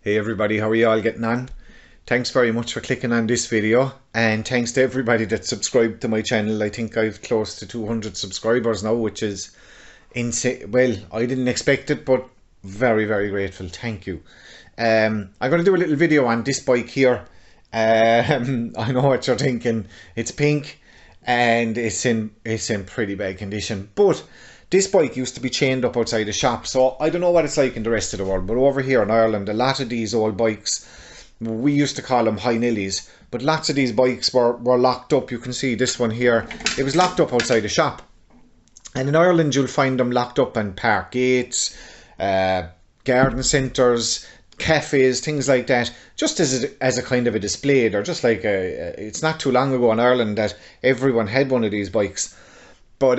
Hey everybody, how are you all getting on? Thanks very much for clicking on this video, and thanks to everybody that subscribed to my channel. I think I've close to 200 subscribers now, which is insane. Well, I didn't expect it, but very, very grateful. Thank you. I'm going to do a little video on this bike here. I know what you're thinking. It's pink and it's in pretty bad condition, but this bike used to be chained up outside a shop, so I don't know what it's like in the rest of the world, but over here in Ireland, a lot of these old bikes, we used to call them high Nellys, but lots of these bikes were locked up. You can see this one here, it was locked up outside a shop. And in Ireland, you'll find them locked up in park gates, garden centres, cafes, things like that, just as a kind of a display. They're just like it's not too long ago in Ireland that everyone had one of these bikes. But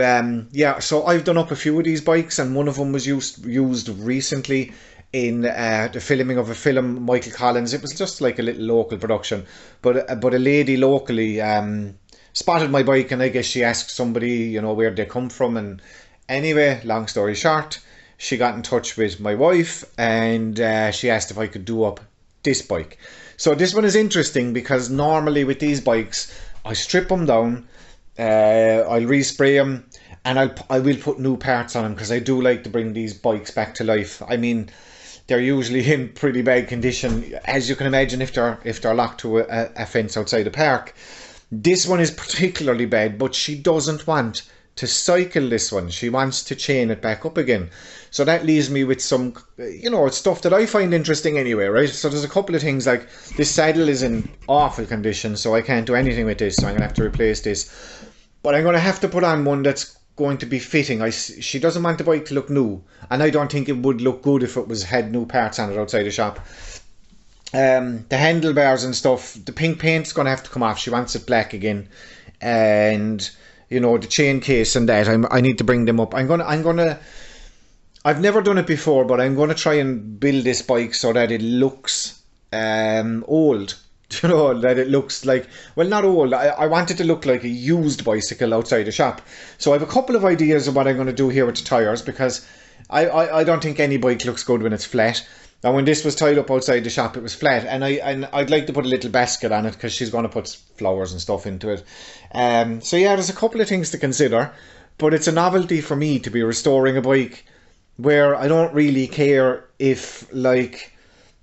yeah, so I've done up a few of these bikes, and one of them was used recently in the filming of a film, Michael Collins. It was just like a little local production, but a lady locally spotted my bike, and I guess she asked somebody, you know, where they come from. And anyway, long story short, she got in touch with my wife, and she asked if I could do up this bike. So this one is interesting because normally with these bikes, I strip them down, I'll respray them, and I will put new parts on them, because I do like to bring these bikes back to life. I mean, they're usually in pretty bad condition, as you can imagine, if they're locked to a fence outside a park. This one is particularly bad, but she doesn't want to cycle this one. She wants to chain it back up again. So that leaves me with some, you know, stuff that I find interesting anyway, right? So there's a couple of things, like this saddle is in awful condition, so I can't do anything with this, so I'm going to have to replace this. But I'm going to have to put on one that's going to be fitting. She doesn't want the bike to look new, and I don't think it would look good if it had new parts on it outside the shop. The handlebars and stuff, the pink paint's going to have to come off. She wants it black again. And you know, the chain case and that, I need to bring them up. I've never done it before, but I'm going to try and build this bike so that it looks old. You know, that it looks like, well, not old. I want it to look like a used bicycle outside a shop. So I have a couple of ideas of what I'm going to do here with the tyres, because I don't think any bike looks good when it's flat. And when this was tied up outside the shop, it was flat, and I'd like to put a little basket on it, because she's going to put flowers and stuff into it. So yeah, there's a couple of things to consider, but it's a novelty for me to be restoring a bike where I don't really care if, like,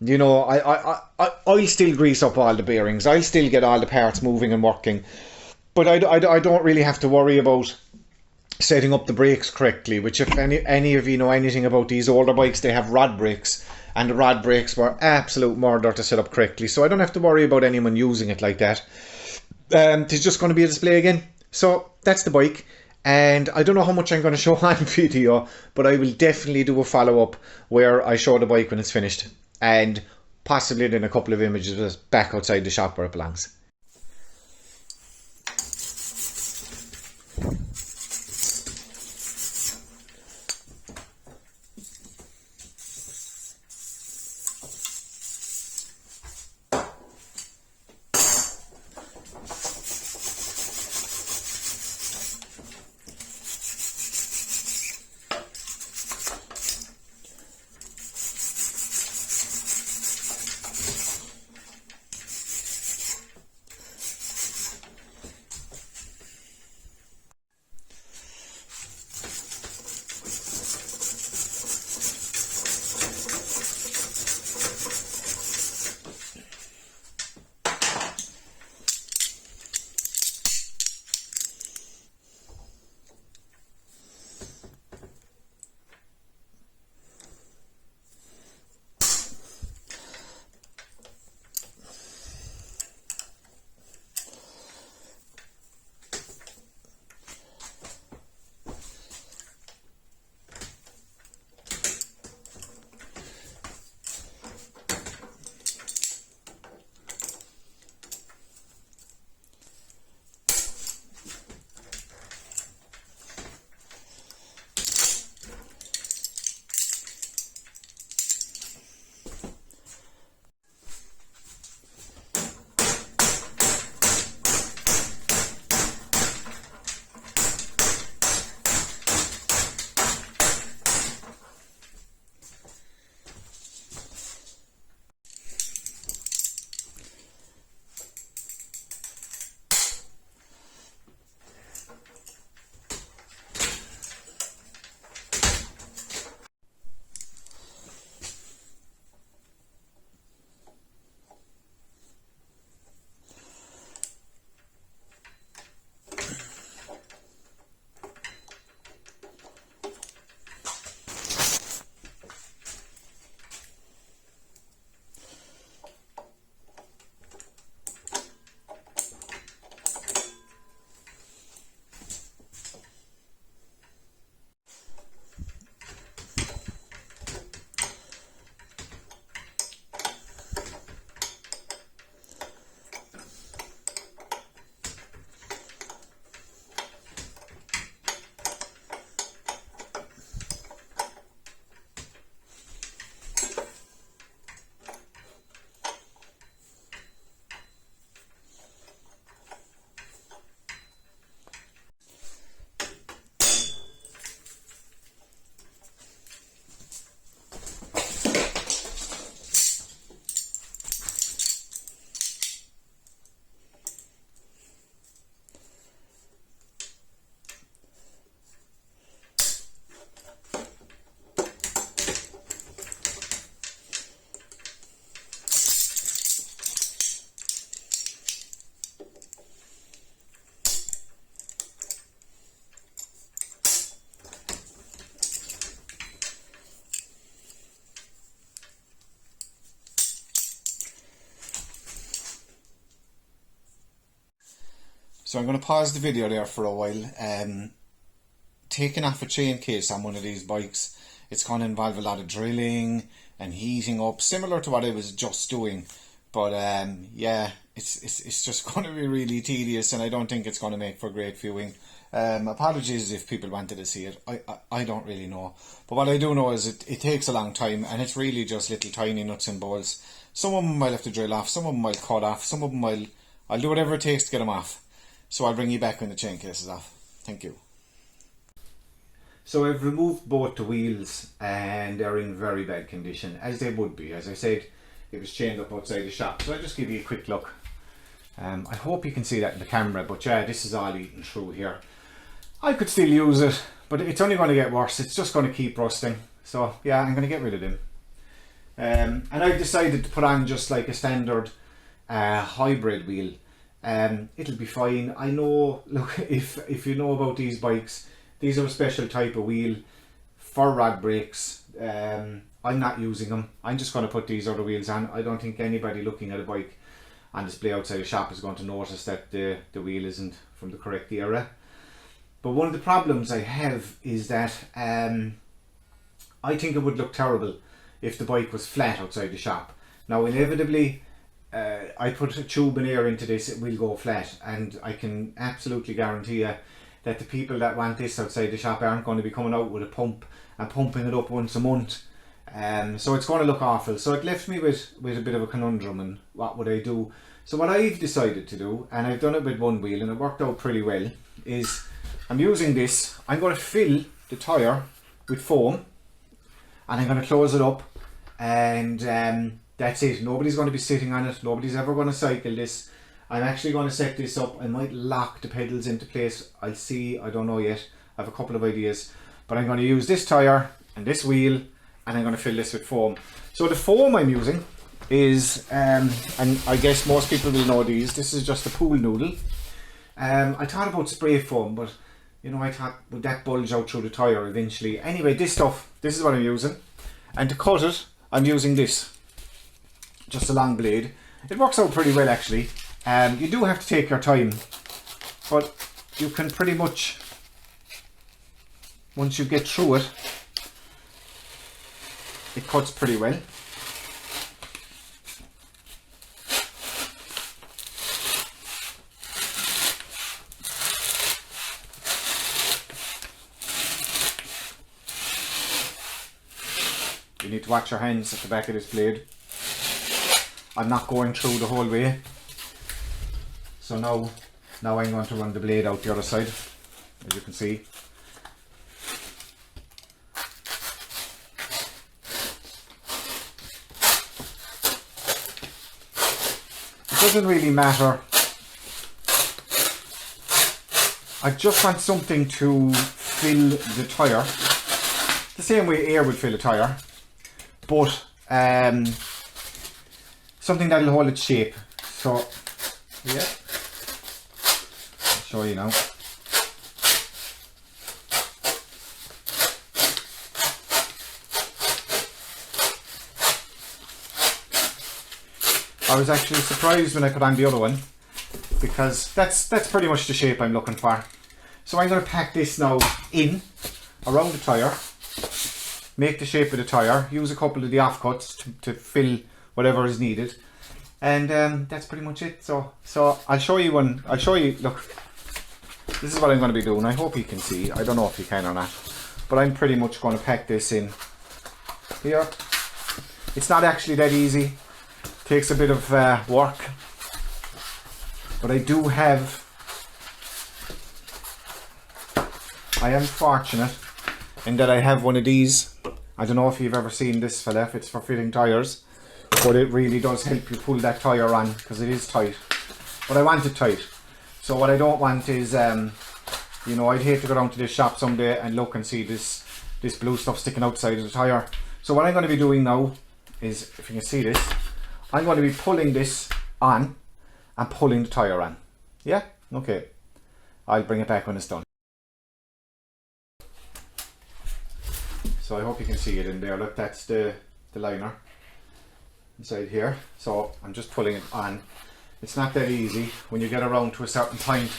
you know, I'll still grease up all the bearings, I'll still get all the parts moving and working, but I don't really have to worry about setting up the brakes correctly, which, if any of you know anything about these older bikes, they have rod brakes, and the rod brakes were absolute murder to set up correctly, so I don't have to worry about anyone using it like that. It's just going to be a display again. So that's the bike, and I don't know how much I'm going to show on video, but I will definitely do a follow-up where I show the bike when it's finished, and possibly then a couple of images of it back outside the shop where it belongs. So I'm going to pause the video there for a while. Taking off a chain case on one of these bikes, it's going to involve a lot of drilling and heating up, similar to what I was just doing. But yeah, it's just going to be really tedious, and I don't think it's going to make for great viewing. Apologies if people wanted to see it. I don't really know. But what I do know is it takes a long time, and it's really just little tiny nuts and bolts. Some of them I'll have to drill off, some of them I'll cut off, some of them I'll do whatever it takes to get them off. So I'll bring you back when the chain case is off. Thank you. So I've removed both the wheels, and they're in very bad condition, as they would be. As I said, it was chained up outside the shop. So I'll just give you a quick look. I hope you can see that in the camera, but yeah, this is all eaten through here. I could still use it, but it's only going to get worse. It's just going to keep rusting. So yeah, I'm going to get rid of them. And I've decided to put on just like a standard hybrid wheel. It'll be fine. I know, look, if you know about these bikes, these are a special type of wheel for rod brakes. I'm not using them. I'm just going to put these other wheels on. I don't think anybody looking at a bike on display outside the shop is going to notice that the wheel isn't from the correct era. But one of the problems I have is that I think it would look terrible if the bike was flat outside the shop. Now inevitably, I put a tube and air into this, it will go flat, and I can absolutely guarantee you that the people that want this outside the shop aren't going to be coming out with a pump and pumping it up once a month. So it's going to look awful. So it left me with a bit of a conundrum, and what would I do? So what I've decided to do, and I've done it with one wheel and it worked out pretty well, is I'm using this. I'm going to fill the tyre with foam, and I'm going to close it up, and that's it. Nobody's going to be sitting on it. Nobody's ever going to cycle this. I'm actually going to set this up. I might lock the pedals into place. I'll see. I don't know yet. I have a couple of ideas. But I'm going to use this tyre and this wheel, and I'm going to fill this with foam. So the foam I'm using is, and I guess most people will know these, this is just a pool noodle. I thought about spray foam, but you know, I thought, would that bulge out through the tyre eventually? Anyway, this stuff, this is what I'm using. And to cut it, I'm using this. Just a long blade. It works out pretty well actually. You do have to take your time, but you can pretty much, once you get through it, it cuts pretty well. You need to watch your hands at the back of this blade. I'm not going through the whole way. So now I'm going to run the blade out the other side, as you can see. It doesn't really matter. I just want something to fill the tyre, the same way air would fill a tyre, but something that'll hold its shape. So yeah, I'll show you now. I was actually surprised when I put on the other one, because that's pretty much the shape I'm looking for. So I'm going to pack this now in around the tyre, make the shape of the tyre, use a couple of the offcuts to fill whatever is needed, and that's pretty much it. So I'll show you one. I'll show you. Look, this is what I'm going to be doing. I hope you can see. I don't know if you can or not, but I'm pretty much going to pack this in here. It's not actually that easy. Takes a bit of work, but I do have. I am fortunate in that I have one of these. I don't know if you've ever seen this fella, if it's for fitting tyres, but it really does help you pull that tyre on, because it is tight. But I want it tight. So what I don't want is, you know, I'd hate to go down to this shop someday and look and see this blue stuff sticking outside of the tyre. So what I'm going to be doing now is, if you can see this, I'm going to be pulling this on and pulling the tyre on. Yeah? Okay. I'll bring it back when it's done. So I hope you can see it in there. Look, that's the liner inside here. So I'm just pulling it on. It's not that easy. When you get around to a certain point,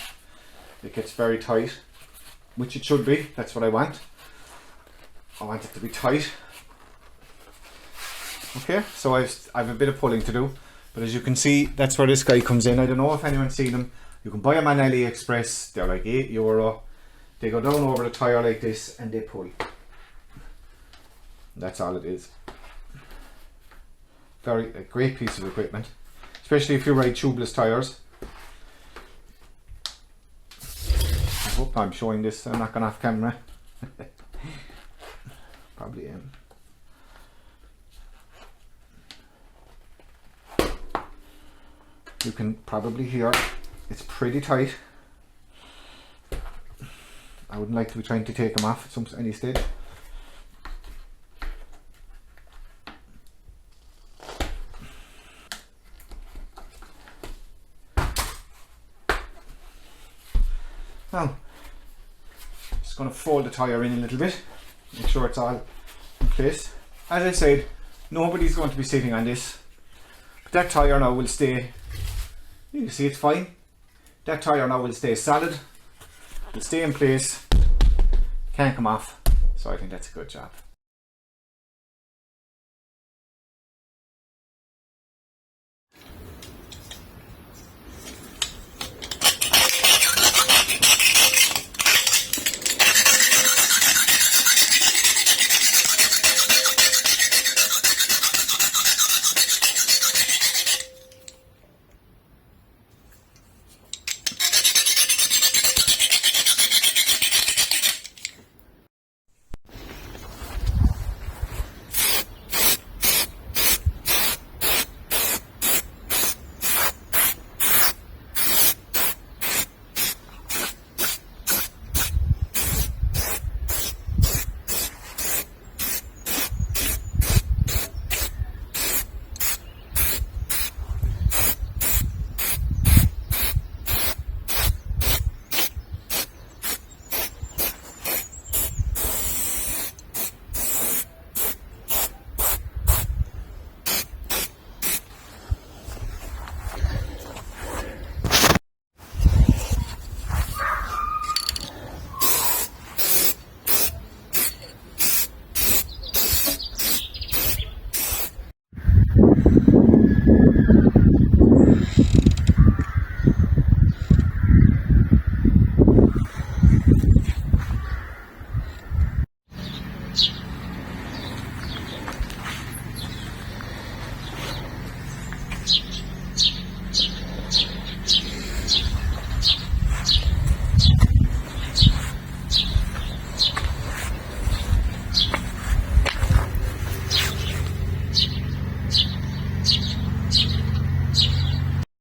it gets very tight, which it should be. That's what I want. I want it to be tight. Okay, so I've a bit of pulling to do, but as you can see, that's where this guy comes in. I don't know if anyone's seen them. You can buy them on AliExpress. They're like €8. They go down over the tyre like this and they pull. That's all it is. A great piece of equipment, especially if you ride tubeless tyres. I hope I'm showing this. I'm not going off camera. Probably am. You can probably hear it's pretty tight. I wouldn't like to be trying to take them off at any stage. Now, just going to fold the tyre in a little bit, make sure it's all in place. As I said, nobody's going to be sitting on this, but that tyre now will stay. You can see it's fine. That tyre now will stay solid, will stay in place, can't come off, so I think that's a good job.